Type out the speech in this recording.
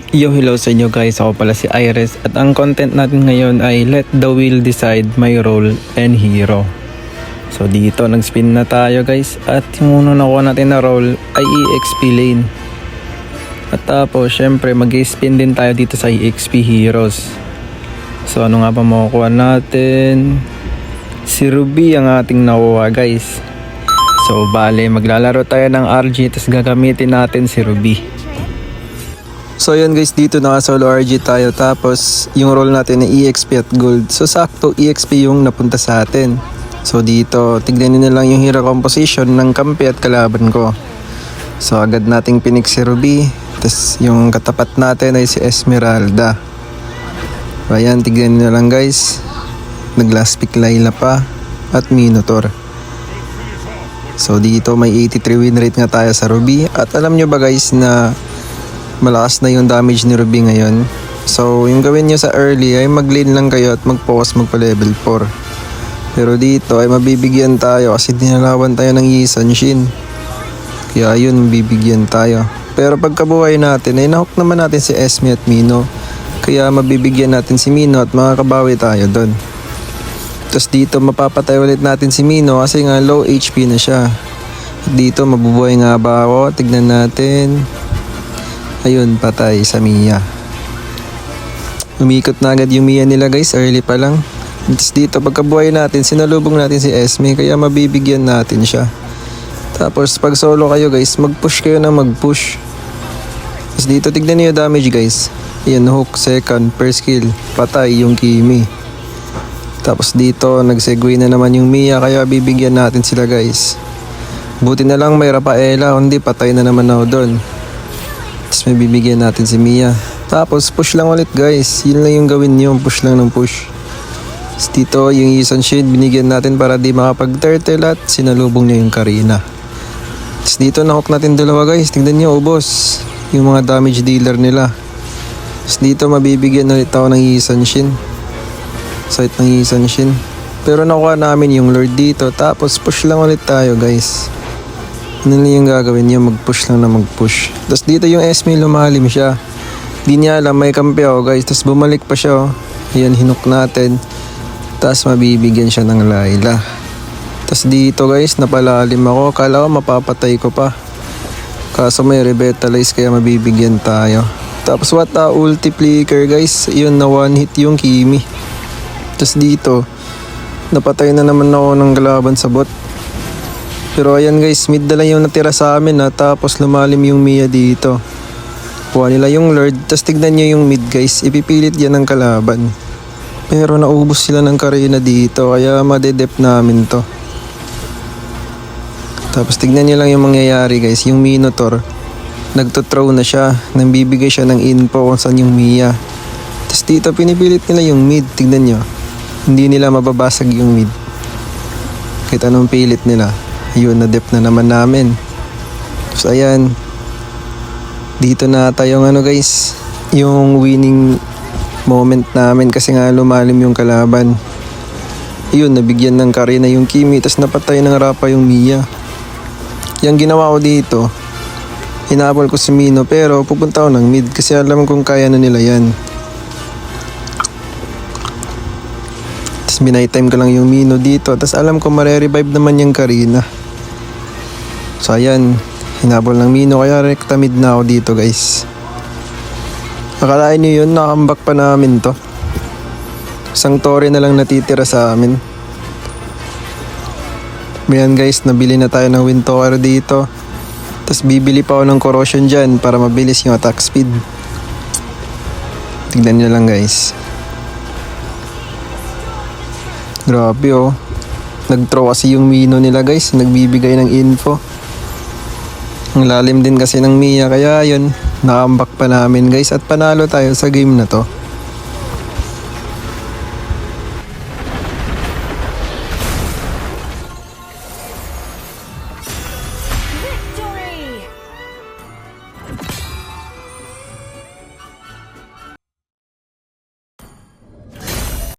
Yo, hello sa inyo guys, ako pala si Iris at ang content natin ngayon ay Let the Wheel Decide My Role and Hero. So dito nag-spin na tayo guys at yung unang nakuha natin na role ay EXP lane. At tapos syempre mag-spin din tayo dito sa EXP Heroes. So ano nga ba makukuha natin? Si Ruby ang ating nakuha guys. So bale maglalaro tayo ng RG tapos gagamitin natin si Ruby. So yun guys, dito naka solo RG tayo tapos yung role natin ay EXP at gold. So sakto EXP yung napunta sa atin. So dito tignan nyo na lang yung hero composition ng kampi at kalaban ko. So agad nating pinik si Ruby. Tapos yung katapat natin ay si Esmeralda. Ayan, tignan nyo na lang guys. Nag last pick Layla pa at Minotaur. So dito may 83 win rate nga tayo sa Ruby. At alam nyo ba guys na malakas na yung damage ni Ruby ngayon. So yung gawin nyo sa early ay mag-lane lang kayo at mag-focus magpa level 4. Pero dito ay mabibigyan tayo kasi dinalawan tayo ng Yi San Shin. Kaya yun, mabibigyan tayo. Pero pagkabuhay natin ay nahook naman natin si Esme at Mino. Kaya mabibigyan natin si Mino at makakabawi tayo doon. Tapos dito mapapatay ulit natin si Mino kasi nga low HP na siya. At dito mabubuhay nga ba ako? Tignan natin. Ayun, patay sa Mia. Umikot na agad yung Mia nila guys, early pa lang. Tapos dito pagkabuhay natin, sinalubong natin si Esme kaya mabibigyan natin siya. Tapos pag solo kayo guys, mag-push kayo na mag-push. Tapos dito tignan niyo yung damage guys. Ayan, hook, second, first kill, patay yung Kimi. Tapos dito nag-segue na naman yung Mia kaya bibigyan natin sila guys. Buti na lang may Rafaela, hindi patay na naman ako doon. Tapos may bibigyan natin si Mia. Tapos push lang ulit guys. Yun lang yung gawin nyo. Push lang ng push. Tapos dito yung Yi San Shin binigyan natin para di makapag-turtle at sinalubong niya yung Karina. Tapos dito nahook natin dalawa guys. Tignan nyo, ubos yung mga damage dealer nila. Tapos dito mabibigyan ulit ako ng Yi San Shin. Site ng Yi San Shin. Pero nakuha namin yung Lord dito. Tapos push lang ulit tayo guys. Ano lang yung gagawin niya, mag-push lang na mag-push. Tapos dito yung Esme lumalim siya. Di niya alam may kampi ako guys. Tapos bumalik pa siya. Ayan, hinook natin. Tapos mabibigyan siya ng Layla. Tapos dito guys, napalalim ako. Kala ko mapapatay ko pa. Kaso may revitalize kaya mabibigyan tayo. Tapos what a ulti flicker guys. Yun, na one hit yung Kimi. Tapos dito, napatay na naman ako ng kalaban sa bot. Pero ayan guys, mid na lang yung natira sa amin tapos lumalim yung Mia dito. Kuha nila yung Lord, tapos tignan nyo yung mid guys, ipipilit yan ng kalaban. Pero naubos sila ng Karina dito, kaya madedep namin to. Tapos tignan nyo lang yung mangyayari guys, yung Minotaur, nagtutrow na siya, nambibigay siya ng info kung saan yung Mia. Tapos dito pinipilit nila yung mid, tignan nyo. Hindi nila mababasag yung mid. Kahit anong pilit nila. Ayun, na-dep na naman namin. So ayan, dito na tayo guys, yung winning moment namin kasi nga lumalim yung kalaban. Ayun, nabigyan ng Karina yung Kimi, tapos napatay ng Rafa yung Mia. Yung ginawa ko dito, hinabol ko si Mino pero pupunta ako ng mid kasi alam kong kaya na nila yan. Tapos binay time ko lang yung Mino dito, tapos alam ko mare-revive naman yung Karina. So ayan, hinabol ng Mino kaya rekta mid na ako dito guys. Akalain nyo yun, nakambak pa namin to. Isang tore na lang natitira sa amin. Ayan guys, nabili na tayo ng Wind Tower dito. Tapos bibili pa ako ng corrosion dyan para mabilis yung attack speed. Tignan nyo lang guys. Grabe oh. Nag-throw kasi yung Mino nila guys, nagbibigay ng info. Ang lalim din kasi ng Mia kaya yun, nakambak pa namin guys at panalo tayo sa game na to.